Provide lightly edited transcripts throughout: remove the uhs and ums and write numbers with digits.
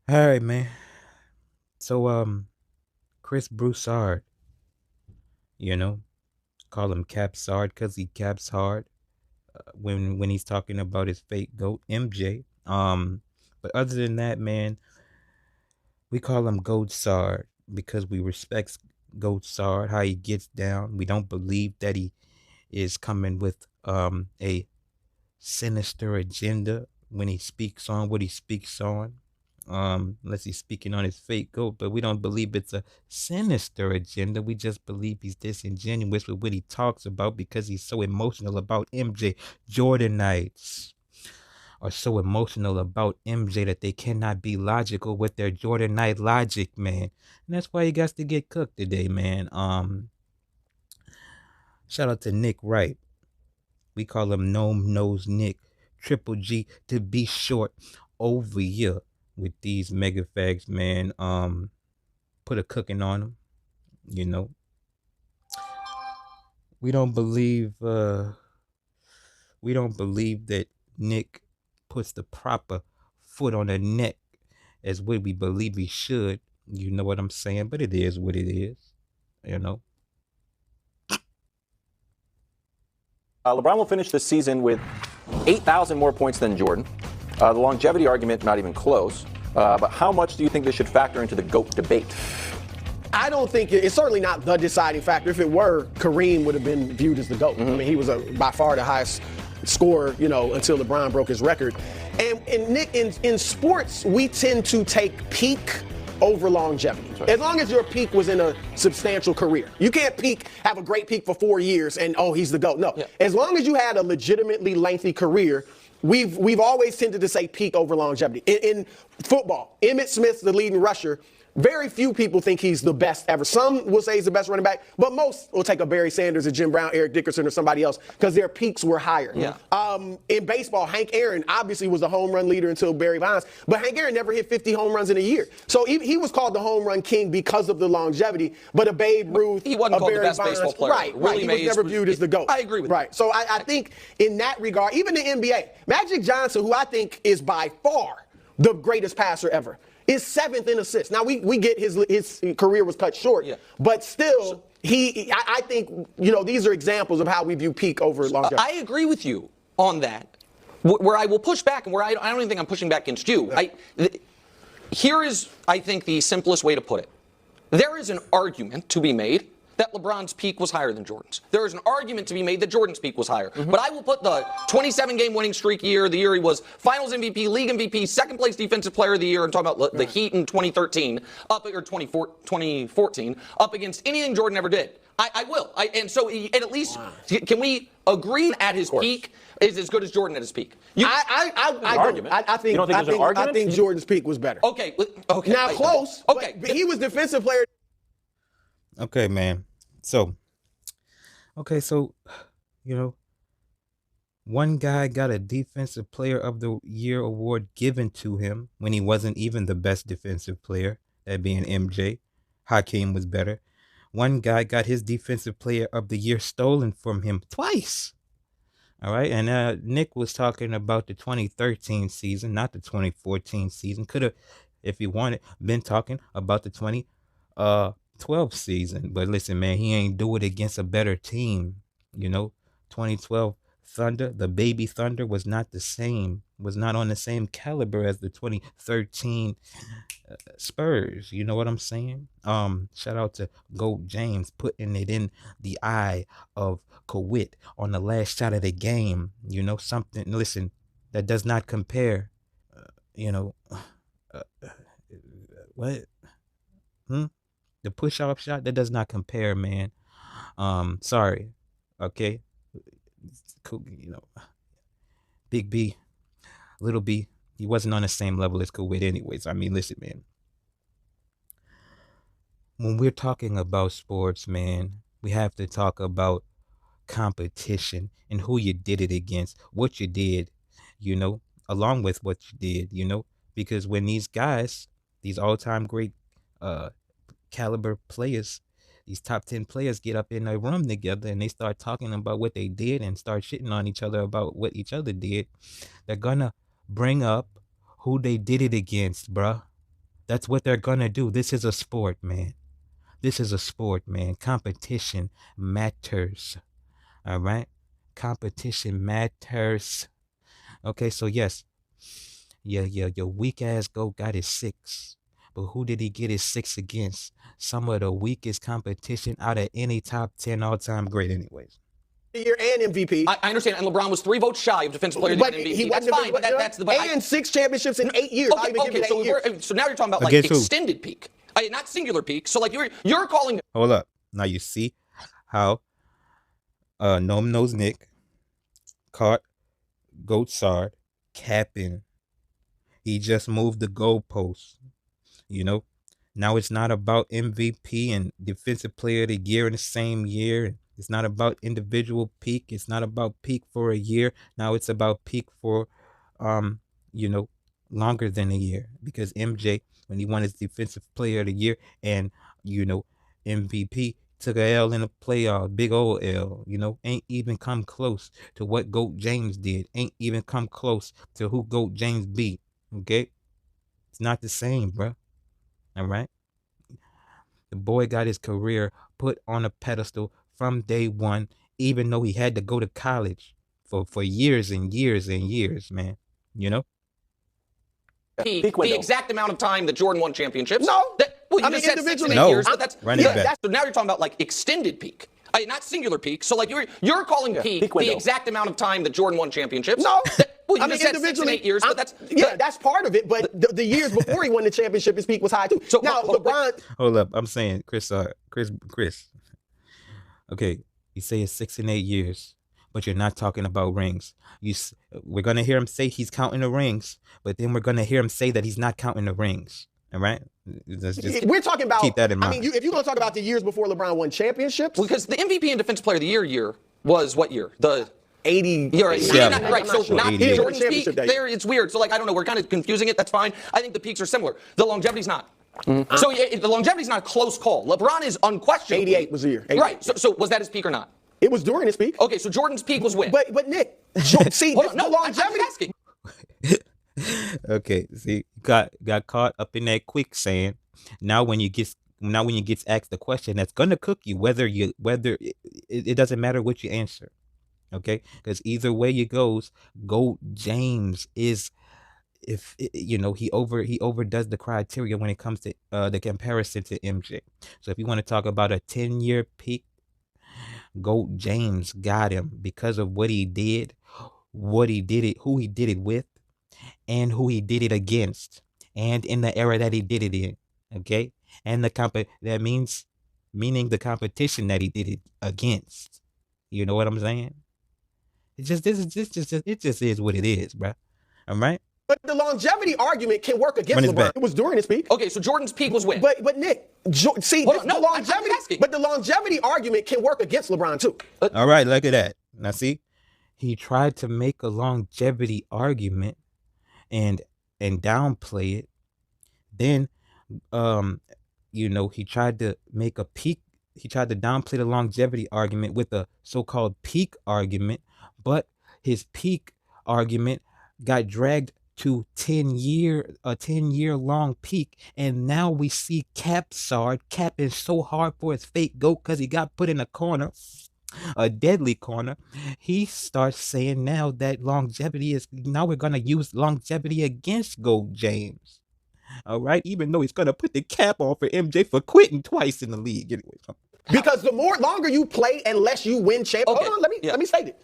All right, man. So, Chris Broussard, you know, call him Capsard because he caps hard when he's talking about his fake goat MJ. But other than that, man, we call him Goatsard because we respect Goatsard, how he gets down. We don't believe that he is coming with a sinister agenda when he speaks on what he speaks on. Unless he's speaking on his fake goat, but we don't believe it's a sinister agenda. We just believe he's disingenuous with what he talks about because he's so emotional about MJ. Jordanites are so emotional about MJ that they cannot be logical with their Jordanite logic, man. And that's why he got to get cooked today, man. Shout out to Nick Wright. We call him Gnome Nose Nick. Triple G to be short over here with these mega fags, man. Put a cooking on them, you know. We don't believe that Nick puts the proper foot on the neck as what we believe he should. You know what I'm saying? But it is what it is, you know. LeBron will finish this season with 8,000 more points than Jordan. The longevity argument, not even close. But how much do you think this should factor into the GOAT debate? I don't think it's certainly not the deciding factor. If it were, Kareem would have been viewed as the GOAT. I mean, he was by far the highest scorer, until LeBron broke his record. And Nick, in sports, we tend to take peak over longevity. Right. As long as your peak was in a substantial career. You can't have a great peak for 4 years and, he's the GOAT. No. Yeah. As long as you had a legitimately lengthy career, we've always tended to say peak over longevity. In football, Emmitt Smith's the leading rusher. Very few people think he's the best ever. Some will say he's the best running back, but most will take a Barry Sanders, a Jim Brown, Eric Dickerson, or somebody else because their peaks were higher. Yeah. In baseball, Hank Aaron obviously was the home run leader until Barry Bonds, but Hank Aaron never hit 50 home runs in a year. So he was called the home run king because of the longevity, but a Babe Ruth, he wasn't called Barry the best Bonds, baseball player. Right. He was never viewed as the GOAT. I agree with Right. So I think in that regard, even the NBA, Magic Johnson, who I think is by far the greatest passer ever, is 7th in assists. Now we get his career was cut short, but still I think these are examples of how we view peak over longevity. I agree with you on that. Where I will push back, and where I don't even think I'm pushing back against you. Here is, I think, the simplest way to put it. There is an argument to be made that LeBron's peak was higher than Jordan's. There is an argument to be made that Jordan's peak was higher. But I will put the 27-game winning streak year, the year he was Finals MVP, League MVP, second place Defensive Player of the Year, I'm talking about the Heat in 2013, or 2014, up against anything Jordan ever did. I will. And so, at least, can we agree at his peak is as good as Jordan at his peak? I think Jordan's peak was better. Okay. Now close. Okay. But he was defensive player. Okay, man. So, one guy got a Defensive Player of the Year award given to him when he wasn't even the best defensive player, that being MJ. Hakeem was better. One guy got his Defensive Player of the Year stolen from him twice. All right, and Nick was talking about the 2013 season, not the 2014 season. Could have, if he wanted, been talking about the 2012 season. But listen, man, he ain't do it against a better team. 2012 Thunder, the baby Thunder, was not on the same caliber as the 2013 Spurs. You know what I'm saying? Shout out to Goat James putting it in the eye of Kawhi on the last shot of the game. Something, listen, that does not compare. What? The push-off shot, that does not compare, man. Sorry. Okay. Cool, Big B, Little B, he wasn't on the same level as Kawhi anyways. I mean, listen, man. When we're talking about sports, man, we have to talk about competition and who you did it against, what you did, along with what you did, because when these guys, these all-time great caliber players, these top 10 players get up in a room together and they start talking about what they did and start shitting on each other about what each other did, they're gonna bring up who they did it against, bruh. That's what they're gonna do. This is a sport, man. This is a sport, man. Competition matters. All right? Competition matters. Okay, so yes, your weak ass goat got his six. But who did he get his six against? Some of the weakest competition out of any top 10 all-time great, anyways. Year and MVP. I understand, and LeBron was 3 votes shy of Defensive Player of the But Year and he MVP. That's wasn't fine. But that's the and 6 championships in 8 years. I'll even give you so 8 years. so now you're talking about like Against who? extended peak, not singular peak. So like you're calling. Hold up. Now you see how Gnome Nose Nick caught Broussard capping. He just moved the goalpost. You know, now it's not about MVP and Defensive Player of the Year in the same year. It's not about individual peak. It's not about peak for a year. Now it's about peak for, you know, longer than a year. Because MJ, when he won his Defensive Player of the Year and, you know, MVP, took a L in the playoff, big old L, you know, ain't even come close to what GOAT James did. Ain't even come close to who GOAT James beat. Okay? It's not the same, bro. All right? The boy got his career put on a pedestal from day one, even though he had to go to college for years and years and years, man. You know? The exact amount of time that Jordan won championships. No. Well, you I mean, just said individually. 6 and 8 No. years, but that's Run it back. so now you're talking about like extended peak. Not singular peak. So like you're calling peak the exact amount of time that Jordan won championships. No. Well, you I mean, just said 6 and individually, 8 years, but that's that's part of it. But the years before he won the championship, his peak was high too. So, now LeBron. Hold up. I'm saying, Chris. Okay, you say it's 6 and 8 years, but you're not talking about rings. We're gonna hear him say he's counting the rings, but then we're gonna hear him say that he's not counting the rings. All right? We're talking about. Keep that in mind. I mean, if you're gonna talk about the years before LeBron won championships, because the MVP and Defensive Player of the year was what year? The 80. You're right. Yeah. Right. So not 88. Jordan's peak. Championship that There, it's weird. So like I don't know. We're kind of confusing it. That's fine. I think the peaks are similar. The longevity's not. So the longevity's not a close call. LeBron is unquestionably. 88 was the year. 88. Right. So was that his peak or not? It was during his peak. Okay. So Jordan's peak was when? But Nick, see, Hold on, the no, longevity. I'm asking. Okay, see, got caught up in that quicksand. Now when you get asked the question that's gonna cook you, whether it doesn't matter what you answer. Okay, because either way it goes, GOAT James is, if you know, he overdoes the criteria when it comes to the comparison to MJ. So if you want to talk about a 10-year peak, GOAT James got him because of what he did, who he did it with, and who he did it against, and in the era that he did it in. Okay, and meaning the competition that he did it against. You know what I'm saying? It just is what it is, bro. All right. But the longevity argument can work against Run his LeBron. back. It was during his peak. Okay. So Jordan's peak was when? But Nick, see, Hold on, the no, I'm longevity. asking. But the longevity argument can work against LeBron too. All right, look at that. Now see, he tried to make a longevity argument and downplay it. Then you know, he tried to make a peak, he tried to downplay the longevity argument with a so-called peak argument, but his peak argument got dragged to a 10-year long peak, and now we see Broussard capping so hard for his fake GOAT because he got put in a corner, a deadly corner. He starts saying now that longevity is, now we're gonna use longevity against GOAT James. All right, even though he's gonna put the cap on for MJ for quitting twice in the league, anyway. Because the longer you play and less you win championships. Okay. Hold on, let me state it.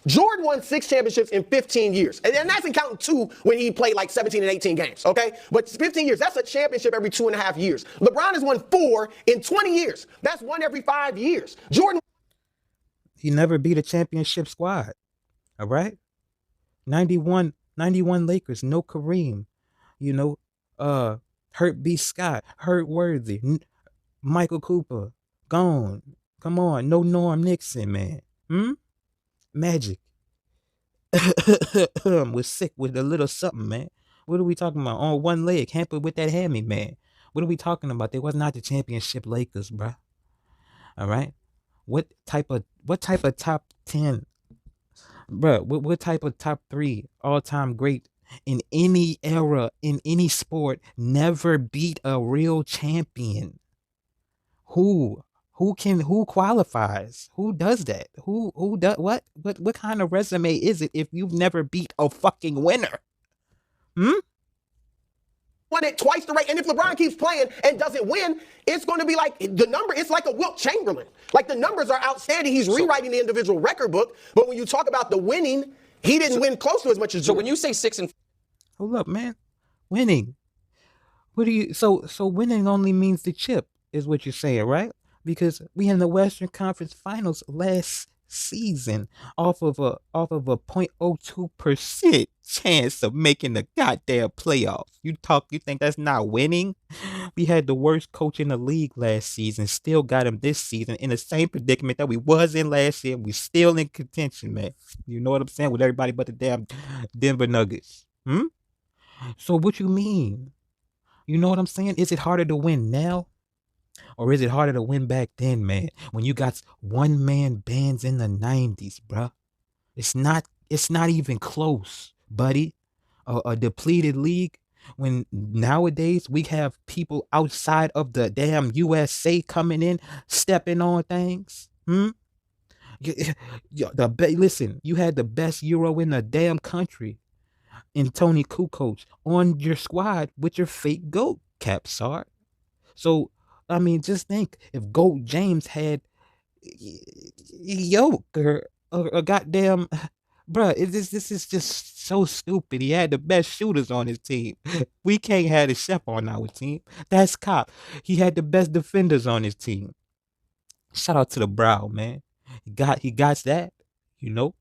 Jordan won 6 championships in 15 years. And that's not counting 2 when he played like 17 and 18 games, okay? But 15 years, that's a championship every 2.5 years. LeBron has won 4 in 20 years. That's 1 every 5 years. Jordan. He never beat a championship squad. All right? 91 Lakers, no Kareem. You know, Hurt B. Scott, Hurt Worthy, Michael Cooper, gone. Come on, no Norm Nixon, man. Magic. Was sick with a little something, man. What are we talking about? On one leg, hampered with that hammy, man. What are we talking about? They was not the championship Lakers, bruh. All right? What type of top 10, bruh? What type of top 3 all-time great in any era, in any sport, never beat a real champion. Who? Who qualifies? Who does that? Who does what kind of resume is it if you've never beat a fucking winner? Hmm? Won it twice the rate. And if LeBron keeps playing and doesn't win, it's going to be like the number. It's like a Wilt Chamberlain. Like the numbers are outstanding. He's rewriting the individual record book. But when you talk about the winning, he didn't win close to as much as. So when you say 6 and Hold up, man. Winning. What do you so winning only means the chip is what you're saying, right? Because we in the Western Conference Finals last season off of a 0.02% chance of making the goddamn playoffs. You think that's not winning? We had the worst coach in the league last season, still got him this season in the same predicament that we was in last year. We still in contention, man. You know what I'm saying? With everybody but the damn Denver Nuggets. So what you mean? You know what I'm saying? Is it harder to win now? Or is it harder to win back then, man? When you got one-man bands in the 90s, bruh. It's not even close, buddy. A depleted league. When nowadays we have people outside of the damn USA coming in, stepping on things. Listen, you had the best Euro in the damn country in Tony Kukoc on your squad with your fake GOAT, Capsar. So, I mean, just think if GOAT James had Yoke or goddamn, bruh, this is just so stupid. He had the best shooters on his team. We can't have a chef on our team. That's cop. He had the best defenders on his team. Shout out to the Brow, man. He got that, you know.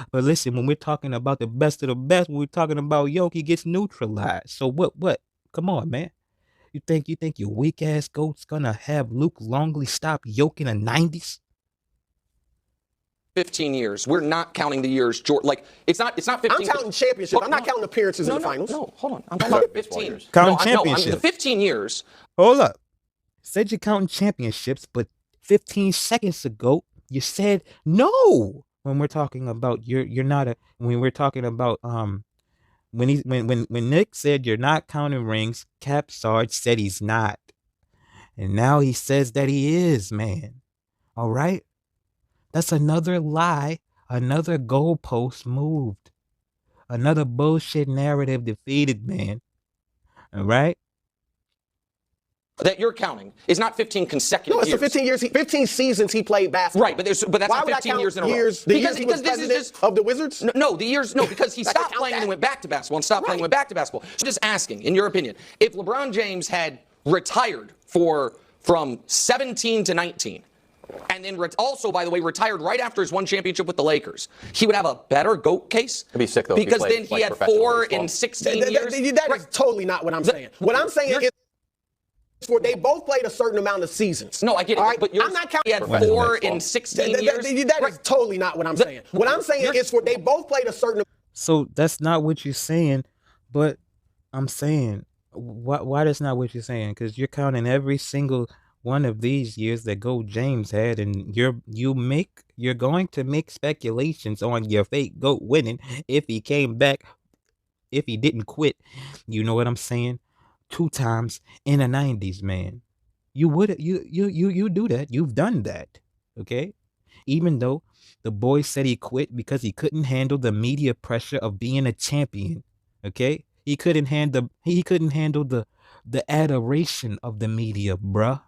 But listen, when we're talking about the best of the best, when we're talking about Yoke, he gets neutralized. So what? Come on, man. You think your weak ass GOAT's gonna have Luke Longley stop Yoke in the 90s? 15 years. We're not counting the years. Like it's not 15. I'm counting championships. Well, I'm not counting appearances in the finals. No, hold on. I'm talking about 15. Counting championships. championships. The 15 years. Hold up. Said you're counting championships, but 15 seconds ago you said no. When we're talking about you're not a when we're talking about when Nick said you're not counting rings, Cap Sarge said he's not. And now he says that he is, man. All right? That's another lie, another goalpost moved. Another bullshit narrative defeated, man. All right? That you're counting is not 15 consecutive years. No, it's the 15 seasons he played basketball. Right, but that's not 15 years in a row. Because this is just of the Wizards? No, because he stopped playing and went back to basketball and stopped playing and went back to basketball. So just asking, in your opinion, if LeBron James had retired from 17 to 19, and then also, by the way, retired right after his one championship with the Lakers, he would have a better GOAT case. It'd be sick, though, because then he had 4 in 16 years. That is totally not what I'm saying. What I'm saying is, they both played a certain amount of seasons. No, I get it. Right? But I'm not counting. He had 4 in 16 years. That is totally not what I'm saying. What I'm saying is they both played a certain. So that's not what you're saying, but I'm saying why that's not what you're saying, because you're counting every single one of these years that GOAT James had, and you're going to make speculations on your fake GOAT winning if he came back, if he didn't quit. You know what I'm saying? 2 times in the 90s, man. You do that. You've done that. Okay? Even though the boy said he quit because he couldn't handle the media pressure of being a champion. Okay? He couldn't handle the adoration of the media, bruh.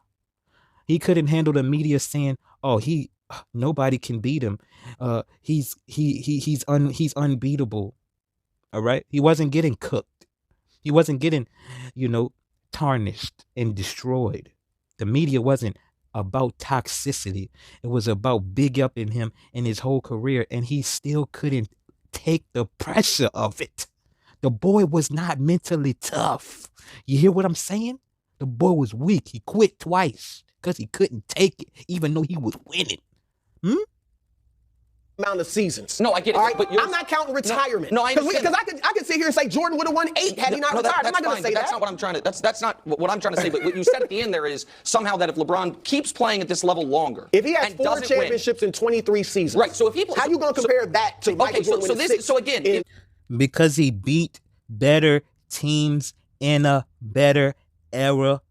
He couldn't handle the media saying, "Oh, nobody can beat him. He's unbeatable." All right? He wasn't getting cooked. He wasn't getting, tarnished and destroyed. The media wasn't about toxicity. It was about big up in him and his whole career, and he still couldn't take the pressure of it. The boy was not mentally tough. You hear what I'm saying? The boy was weak. He quit twice because he couldn't take it, even though he was winning. Amount of seasons. No, I get it. Right? But I'm not counting retirement. No, I understand. Because I could sit here and say Jordan would have won 8 had he not retired. I'm not going to say that. That's not what I'm trying to. That's not what I'm trying to say. But what you said at the end there is somehow that if LeBron keeps playing at this level longer, if he has 4 championships in 23 seasons, right? So if he how you going to compare that to Michael Jordan? So again, because he beat better teams in a better era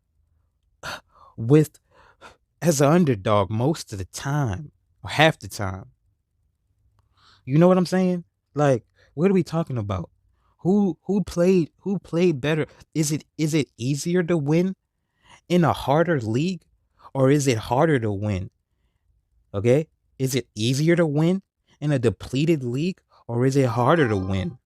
with as an underdog most of the time or half the time. You know what I'm saying? Like, what are we talking about? Who played better? Is it easier to win in a harder league, or is it harder to win? Okay? Is it easier to win in a depleted league, or is it harder to win?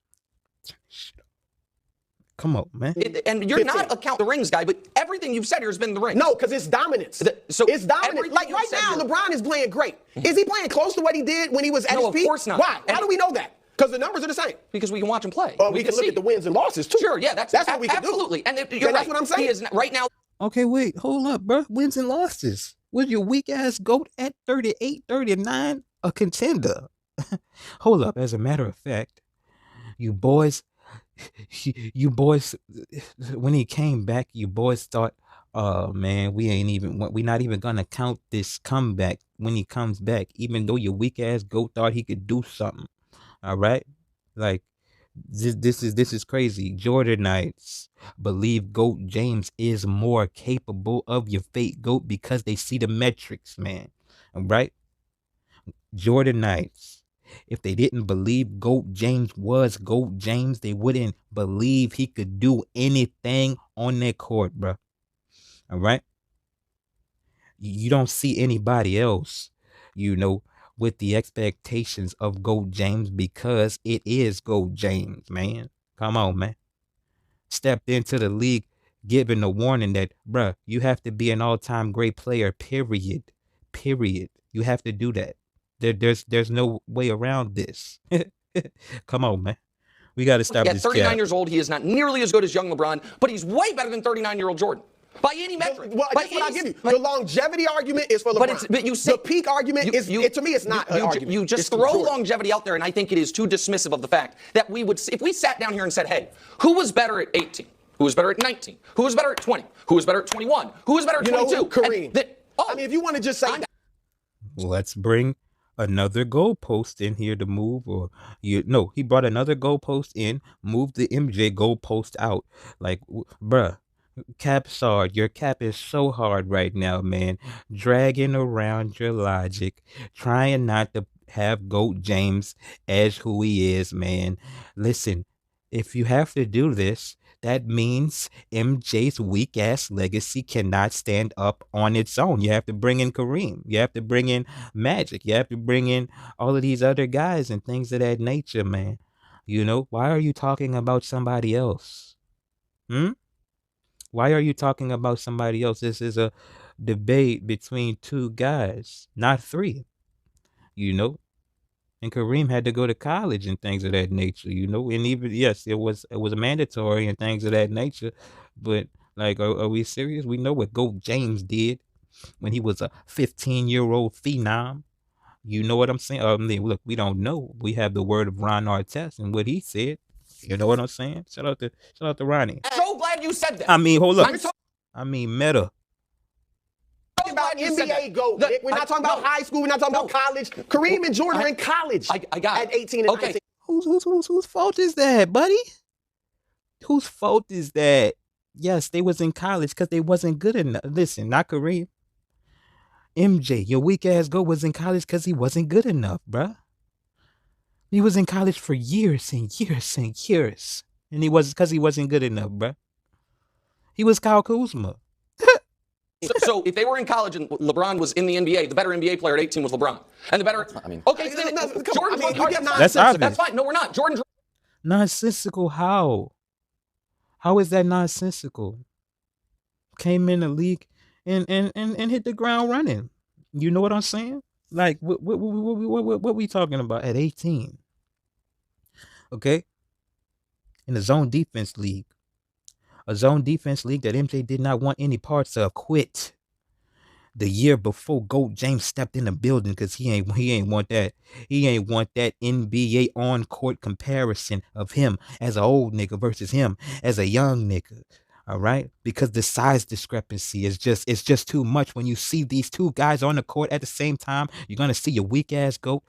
Come on, man. And you're not a count the rings guy, but everything you've said here has been the rings. No, because it's dominance. So it's dominant. everything Like you've right said now, here- LeBron is playing great. Is he playing close to what he did when he was at No, his of peak? course not. Why? How And- do we know that? Because the numbers are the same. Because we can watch him play. We can look see. at the wins and losses too. Sure, yeah, that's what we can absolutely. do. And you're That's right. what I'm saying. He is right now. Okay, wait, hold up, bro. Wins and losses. Was your weak ass goat at 38, 39 a contender? Hold up. As a matter of fact, you boys, when he came back, you boys thought, oh man, we're not even gonna count this comeback when he comes back, even though your weak ass goat thought he could do something. All right, like this is crazy. Jordanites believe GOAT James is more capable of your fake GOAT because they see the metrics, man. All right, Jordanites. If they didn't believe GOAT James was GOAT James, they wouldn't believe he could do anything on that court, bro. All right? You don't see anybody else, with the expectations of GOAT James because it is GOAT James, man. Come on, man. Stepped into the league giving a warning that, bruh, you have to be an all-time great player, period. Period. You have to do that. There's no way around this. Come on, man. We got to stop At this 39 cap. years old, he is not nearly as good as young LeBron, but he's way better than 39-year-old Jordan. By any metric. Well, By that's what I give you. but- The longevity argument is for LeBron. But you say, the peak argument is, to me, it's not an argument. You just It's throw Jordan. longevity out there, and I think it is too dismissive of the fact that we would, if we sat down here and said, hey, who was better at 18? Who was better at 19? Who was better at 20? Who was better at 21? Who was better at 22? Kareem. I mean, if you want to just say that. Let's bring another goalpost in here to move, he brought another goalpost in, moved the MJ goalpost out. Like, bruh, Capsard, your cap is so hard right now, man. Dragging around your logic, trying not to have GOAT James as who he is, man. Listen, if you have to do this, that means MJ's weak ass legacy cannot stand up on its own. You have to bring in Kareem. You have to bring in Magic. You have to bring in all of these other guys and things of that nature, man. Why are you talking about somebody else? Why are you talking about somebody else? This is a debate between two guys, not three. And Kareem had to go to college and things of that nature, and even, yes, it was mandatory and things of that nature, but like, are we serious? We know what GOAT James did when he was a 15-year-old phenom. You know what I'm saying? Look, we don't know. We have the word of Ron Artest and what he said. You know what I'm saying? Shout out to Ronnie. So glad you said that. I mean, hold up. Meta. Talking about NBA GOAT. We're not talking about high school. We're not talking about college. Kareem and Jordan are in college. I got at it. 18 and Okay. 19. Whose fault is that, buddy? Whose fault is that? Yes, they was in college because they wasn't good enough. Listen, not Kareem. MJ, your weak ass GOAT was in college because he wasn't good enough, bruh. He was in college for years and years and years. And he wasn't good enough, bruh. He was Kyle Kuzma. So if they were in college and LeBron was in the NBA, the better NBA player at 18 was LeBron. And the better. I mean, okay, so then Jordan. That's obvious. That's fine. No, we're not. Jordan. Nonsensical how? How is that nonsensical? Came in the league and hit the ground running. You know what I'm saying? Like, what we talking about at 18? Okay? In a zone defense league. A zone defense league that MJ did not want any parts of. Quit. The year before GOAT James stepped in the building because he ain't want that. He ain't want that NBA on-court comparison of him as an old nigga versus him as a young nigga. All right? Because the size discrepancy is just too much. When you see these two guys on the court at the same time, you're gonna see your weak ass GOAT.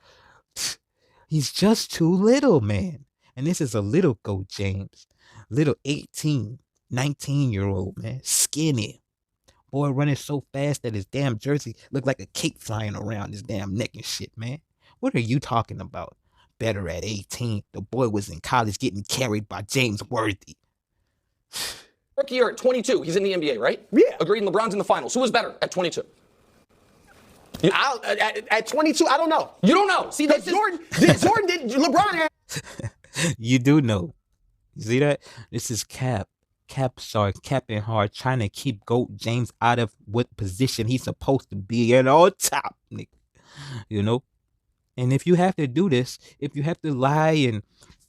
He's just too little, man. And this is a little GOAT James. Little 18, 19-year-old, man. Skinny. Boy running so fast that his damn jersey looked like a cape flying around his damn neck and shit, man. What are you talking about? Better at 18. The boy was in college getting carried by James Worthy. Rookie year at 22, he's in the NBA, right? Yeah. Agreed, and LeBron's in the finals. Who was better at 22? At 22, I don't know. You don't know. See, Because Jordan did, LeBron had. You do know. You see that? This is capping hard, trying to keep GOAT James out of what position he's supposed to be at all top, nigga. You know? And if you have to do this, if you have to lie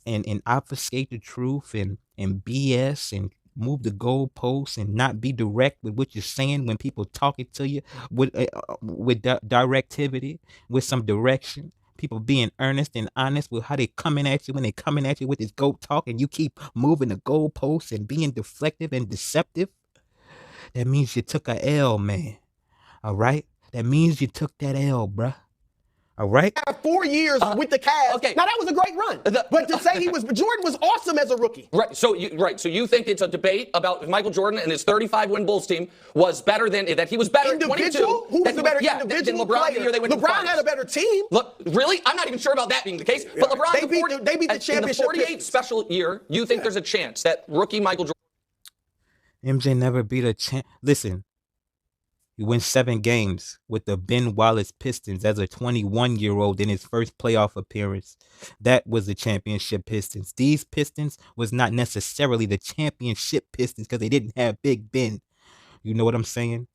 and obfuscate the truth and BS and move the goalposts and not be direct with what you're saying when people talking to you with directivity, with some direction, people being earnest and honest with how they coming at you when they coming at you with this GOAT talk, and you keep moving the goalposts and being deflective and deceptive, that means you took a L, man. All right? That means you took that L, bruh. All right. 4 years with the Cavs. Okay. Now that was a great run. But to say Jordan was awesome as a rookie. Right. So you think it's a debate about if Michael Jordan and his 35-win Bulls team was better than that? He was better at 22. Individual? Who was the better than individual LeBron player? the year they went to the LeBron finals? had a better team. Look, really? I'm not even sure about that being the case. But LeBron, They beat the championship in the 48 Pistons. special year, you think there's a chance that rookie Michael Jordan? MJ never beat a champ. Listen, he went 7 games with the Ben Wallace Pistons as a 21-year-old in his first playoff appearance. That was the championship Pistons. These Pistons was not necessarily the championship Pistons because they didn't have Big Ben. You know what I'm saying?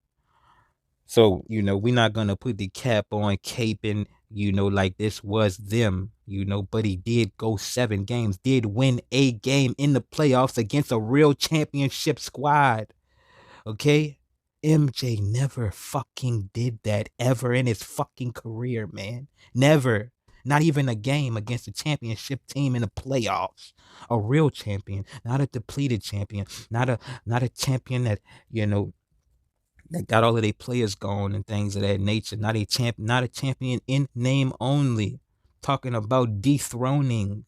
So, we're not going to put the cap on caping, like this was them, but he did go 7 games, did win a game in the playoffs against a real championship squad. Okay? MJ never fucking did that ever in his fucking career, man. Never. Not even a game against a championship team in the playoffs. A real champion, not a depleted champion, not a champion that, that got all of their players gone and things of that nature. Not a champion in name only. Talking about dethroning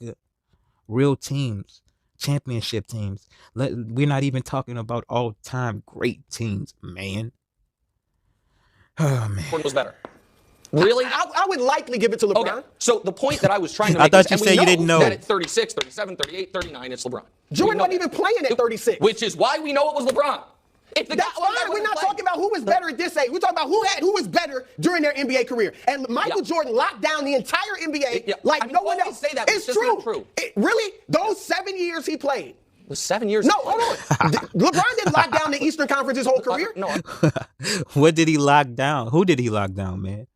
real teams. Championship teams. We're not even talking about all-time great teams, man. Oh, man. Jordan was better. Really? I would likely give it to LeBron. Okay. So the point that I was trying to I make thought is, you and said we you didn't know. that at 36, 37, 38, 39, it's LeBron. Jordan wasn't even playing at 36. Which is why we know it was LeBron. If the That's guy fine. We're not talking about who was better at this age. We're talking about who was better during their NBA career. And Michael Jordan locked down the entire NBA like no one else. Say that, but it's just true. not true. Really? Those 7 years he played. It was 7 years. No, hold on. LeBron didn't lock down the Eastern Conference his whole career. No. What did he lock down? Who did he lock down, man?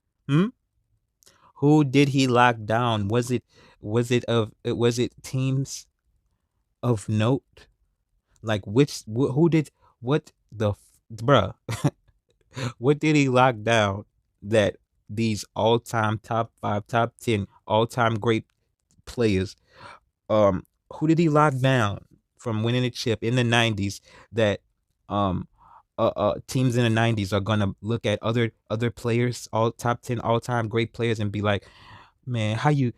Who did he lock down? Was it teams of note? Like bruh? What did he lock down that these all-time top 5, top 10, all-time great players, who did he lock down from winning a chip in the 90s that teams in the 90s are gonna look at other players, all top 10 all-time great players, and be like, man, how you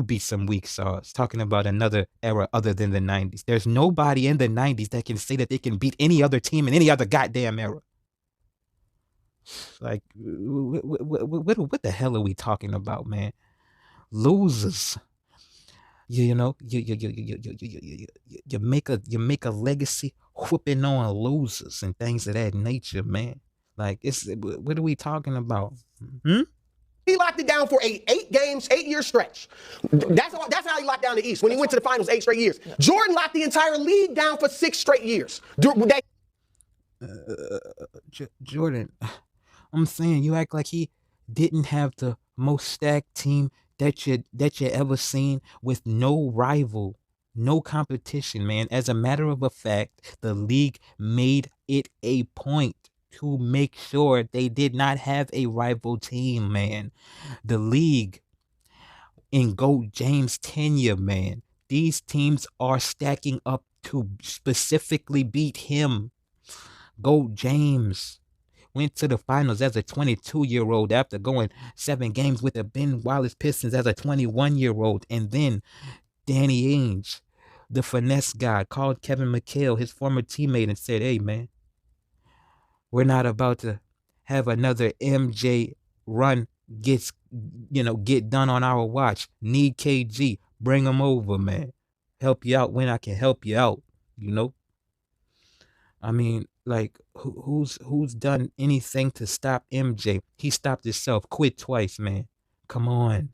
beat some weak sauce, talking about another era other than the 90s. There's nobody in the 90s that can say that they can beat any other team in any other goddamn era. Like, what the hell are we talking about, man? Losers. You make a legacy whooping on losers and things of that nature, man. Like, what are we talking about? He locked it down for a 8-year stretch. That's how he locked down the East when he went to the finals 8 straight years. Jordan locked the entire league down for 6 straight years. Jordan, I'm saying, you act like he didn't have the most stacked team that you ever seen, with no rival, no competition, man. As a matter of fact, the league made it a point to make sure they did not have a rival team, man. The league, in GOAT James' tenure, man, these teams are stacking up to specifically beat him. GOAT James went to the finals as a 22-year-old after going 7 games with the Ben Wallace Pistons as a 21-year-old. And then Danny Ainge the finesse guy, called Kevin McHale, his former teammate, and said, "Hey, man, we're not about to have another MJ run get done on our watch. Need KG, bring him over, man. Help you out when I can help you out, you know?" I mean, like, who's done anything to stop MJ? He stopped himself, quit twice, man. Come on.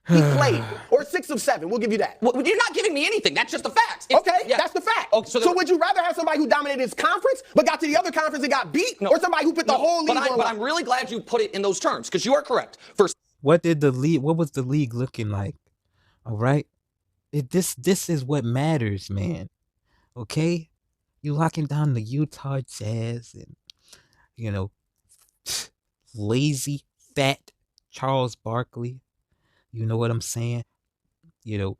He played, or 6 of 7. We'll give you that. Well, you're not giving me anything. That's just the facts. Okay, Yeah. that's the fact. Oh, so would you rather have somebody who dominated his conference but got to the other conference and got beat, or somebody who put the whole league on? But I'm really glad you put it in those terms, because you are correct. What was the league looking like? All right? This is what matters, man. Okay? You locking down the Utah Jazz and, you know, lazy, fat Charles Barkley. You know what I'm saying? You know,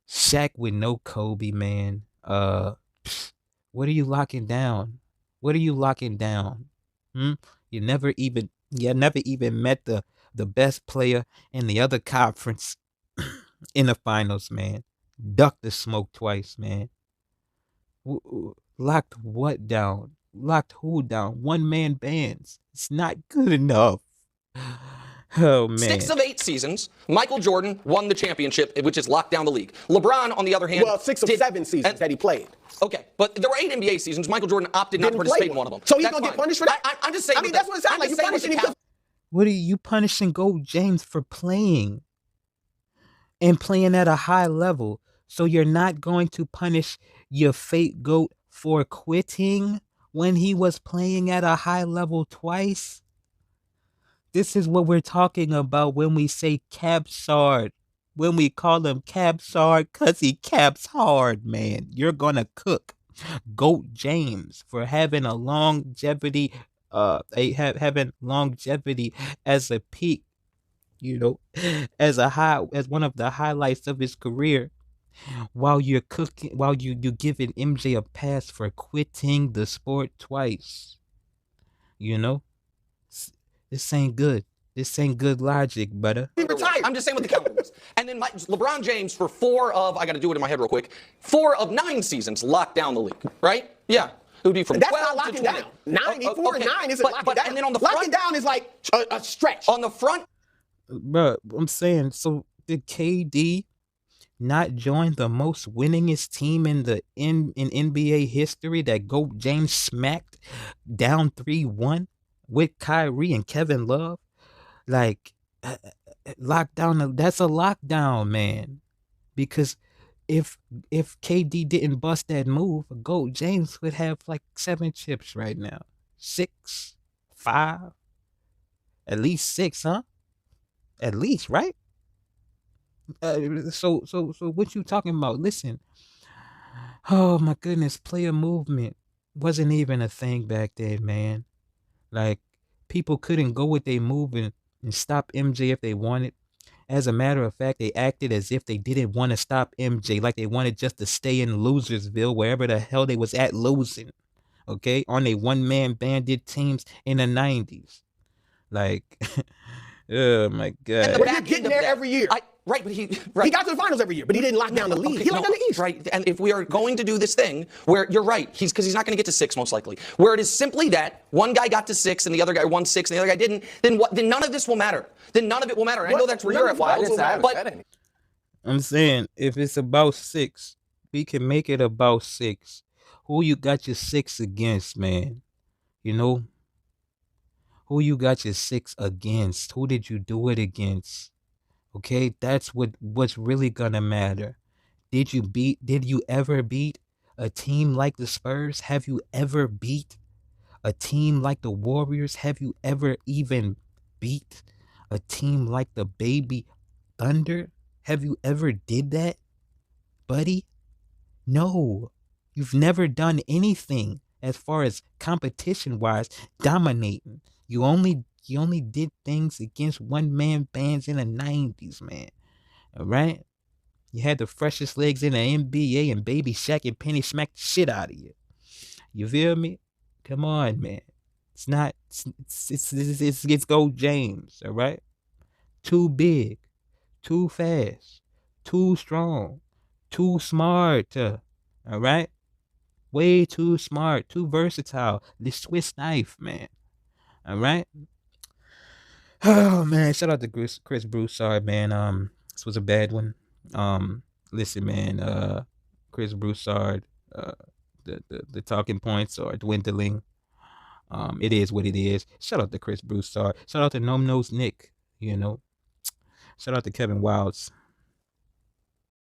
Shaq with no Kobe, man. What are you locking down? What are you locking down? You never even met the best player in the other conference in the finals, man. Ducked the smoke twice, man. Locked what down? Locked who down? One man bands. It's not good enough. Oh, man. 6 of 8 seasons, Michael Jordan won the championship, which is locked down the league. LeBron, on the other hand, well, 6 of 7 seasons that he played. Okay, but there were 8 NBA seasons. Michael Jordan opted not to participate in one of them. So he's going to get punished for that? I'm just saying. I mean, that's what it sounds like. You're punishing him. What are you punishing Gold James for playing? And playing at a high level. So you're not going to punish your fake GOAT for quitting when he was playing at a high level twice? This is what we're talking about when we say Broussard. When we call him Broussard, because he caps hard, man. You're going to cook GOAT James for having a longevity, having longevity as a peak, you know, as one of the highlights of his career, while you're giving MJ a pass for quitting the sport twice. You know? This ain't good. This ain't good logic, brother. I'm just saying what the counter was. And then LeBron James, for 4 of, I got to do it in my head real quick, 4 of 9 seasons locked down the league, right? Yeah. It would be from 12 not locking to 20. down. 4 and 9 isn't locking down. And then on the front, locking down is like a stretch. On the front. Bro, I'm saying, so did KD not join the most winningest team in NBA history that GOAT James smacked down 3-1 with Kyrie and Kevin Love? Like, lockdown, that's a lockdown, man. Because if KD didn't bust that move, GOAT James would have like 7 chips right now. 6, 5, at least 6, huh? At least, right? So what you talking about? Listen. Oh my goodness, player movement wasn't even a thing back then, man. Like, people couldn't go with their move and stop MJ if they wanted. As a matter of fact, they acted as if they didn't want to stop MJ, like they wanted just to stay in Losersville, wherever the hell they was at losing. Okay, on a one-man bandit teams in the 90s. Like, oh my God. And the back getting there every year. Right, but he got to the finals every year, but he didn't lock down the league. He locked down the East. Right, and if we are going to do this thing where you're right, because he's not going to get to 6 most likely, where it is simply that one guy got to 6 and the other guy won 6 and the other guy didn't, then what? Then none of this will matter. Then none of it will matter. I know that's where you're at, Wiles, but I'm saying, if it's about 6, we can make it about 6. Who you got your 6 against, man? You know? Who you got your 6 against? Who did you do it against? Okay, that's what's really gonna matter. Did you ever beat a team like the Spurs? Have you ever beat a team like the Warriors? Have you ever even beat a team like the baby Thunder? Have you ever did that, buddy? No. You've never done anything as far as competition-wise dominating. You only did things against one-man bands in the 90s, man. All right? You had the freshest legs in the NBA, and Baby Shaq and Penny smacked the shit out of you. You feel me? Come on, man. It's not, it's GOAT James, all right? Too big, too fast, too strong, too smart. All right? Way too smart, too versatile. The Swiss knife, man. All right? Oh man, shout out to Chris Broussard, man. This was a bad one. Listen, man. Chris Broussard. Uh, the talking points are dwindling. It is what it is. Shout out to Chris Broussard. Shout out to Gnome Nose Nick. You know. Shout out to Kevin Wilds.